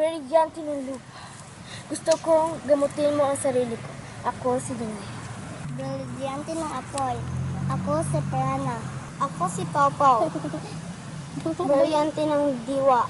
Brilyante ng lupa. Gusto kong gamutin mo ang sarili ko. Ako si Dine. Brilyante ng apoy. Ako si Prana. Ako si Pawpaw. Brilyante ng diwa.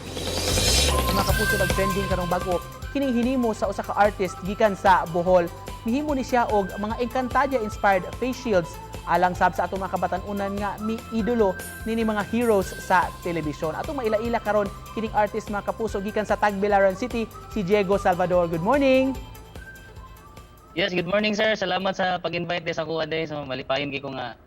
Mga kapuso, nag-trending karong bago kining hinimo sa usa ka artist gikan sa Bohol. Mihimo ni siya og mga Encantadia inspired face shields alang sab sa atong mga kabatan-unan nga mi-idolo nini mga heroes sa telebisyon. Atong maila-ila karon kining artist mga kapuso gikan sa Tagbilaran City, si Diego Salvador. Good morning. Yes, good morning sir. Salamat sa pag-invite sa kuha day. So malipayon kay ko nga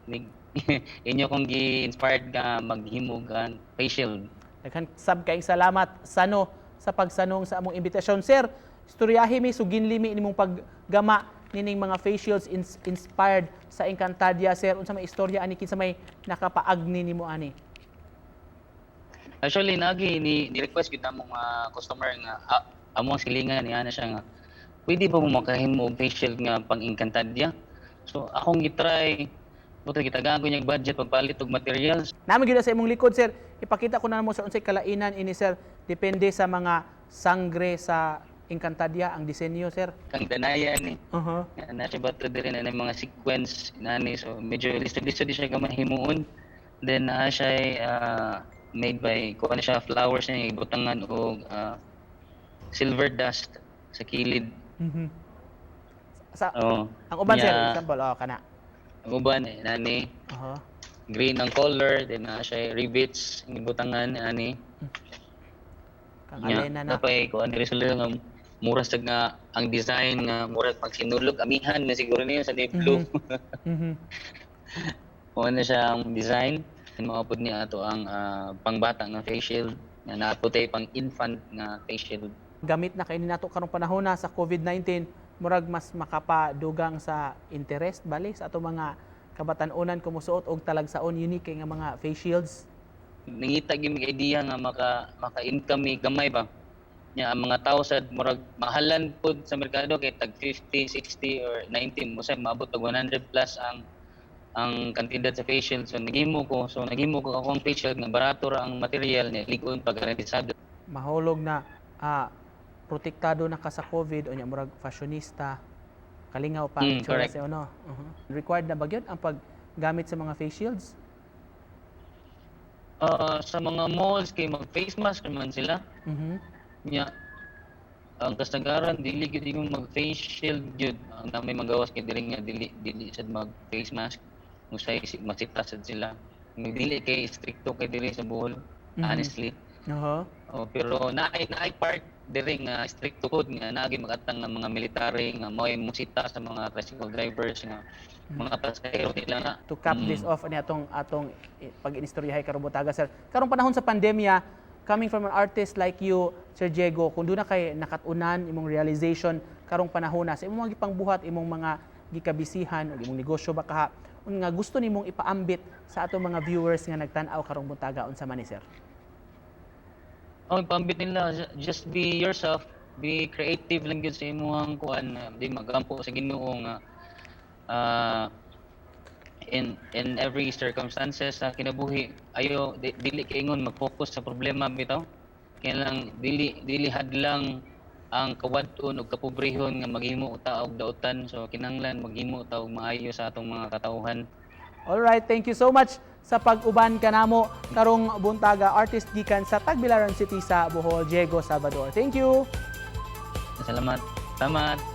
inyo kong gi-inspired ka maghimog ang face shield. Daghan sab kay salamat sano sa pagsanong sa among imbitasyon. Sir, istoryahi mi suginli mi nimong paggama nining mga face shields inspired sa Encantadia, sir. Unsa may istorya ani kinsa may nakapaagni nimo ani? Actually nagi ni request kita mong customer nga among silingan ni ana siya nga pwede ba mo makahimo og face shield nga pang Encantadia. So akong gitry buto gitagaan ko niyang budget pagpalit og materials. Naman gyud sa imong likod, sir. Ipakita ko na mo sa unsay kalainan ini, sir. Depende sa mga sangre sa Encantadia ang disenyo, sir. Kang tanayan ni. Uh-huh. Na siya bato din na mga sequence nani, so medyo lisod-lisod di siya gamay himuon. Then siya made by kuha na siya flowers niya ibutangan og silver dust sa kilid. Mhm. Sa Oh. ang uban, sir, Nya- example kana. Ang uban nani Uh-huh. green ang color, then siya rivets ibutangan ani. Kang alena na. Napay ko ani resulta nga mura sad nga ang design nga mura pag sinulog amihan na siguro niyo sa deep blue. Mhm. Kuha na siya ang design. Maapod niya ato ang pangbata nga face shield na naapotay pang infant nga face shield. Gamit na kay nato karong panahon na sa COVID-19, murag mas makapadugang sa interest bali sa ato mga kabatan-unan kumusuot og talagsaon unique kay nga mga face shields. Nangita gyud mig idea nga maka-income mi gamay ba. Nya ang mga tao sad murag mahalan pud sa merkado kay tag 50, 60 or 90 mo say maabot og 100 plus ang kantidad sa face shield. So naghimo ko akong face shield nga barato ra ang material niya ligon pag garantisado. Mahulog na protektado na ka sa COVID o nya murag fashionista kalingaw pa ang itsura correct. sa ano. Required na ba gyud ang paggamit sa mga face shields? Sa mga malls kay mag face mask man sila. Mhm. Nya ang kasagaran dili gyud yung mag face shield gyud ang namay magawas kay dili nga dili sad mag face mask musay masita sad sila dili kay stricto kay dili sa Bohol honestly. Oho. Pero naay part diri nga stricto code nga naagi magatang nga mga military nga mo'y musita sa mga tricycle drivers nga mga pasahero nila nga To cap this off ani atong pag-inistoryahay karong butaga, sir. Karong panahon sa pandemya, coming from an artist like you, Sir Diego, kung doon na kay nakatunan imong realization karong panahon na sa imong mga gipangbuhat, imong mga gikabisihan o imong negosyo ba kaha nga gusto nimong ipaambit sa atong mga viewers nga nagtan-aw karong buntaga unsa man ni, sir? Pambit nila just be yourself, be creative lang gyud sa imong kuan, di magampo sa Ginoo nga in every circumstances sa kinabuhi ayo dili kaingon mag-focus sa problema bitaw kaya lang dili hadlang ang kawadton ug kapobrehon nga maghimo ta og dautan. So kinahanglan maghimo ta og maayo sa atong mga katawhan. All right, thank you so much sa pag-uban kanamo karong buntaga, artist gikan sa Tagbilaran City sa Bohol, Diego Salvador. Thank you. Salamat.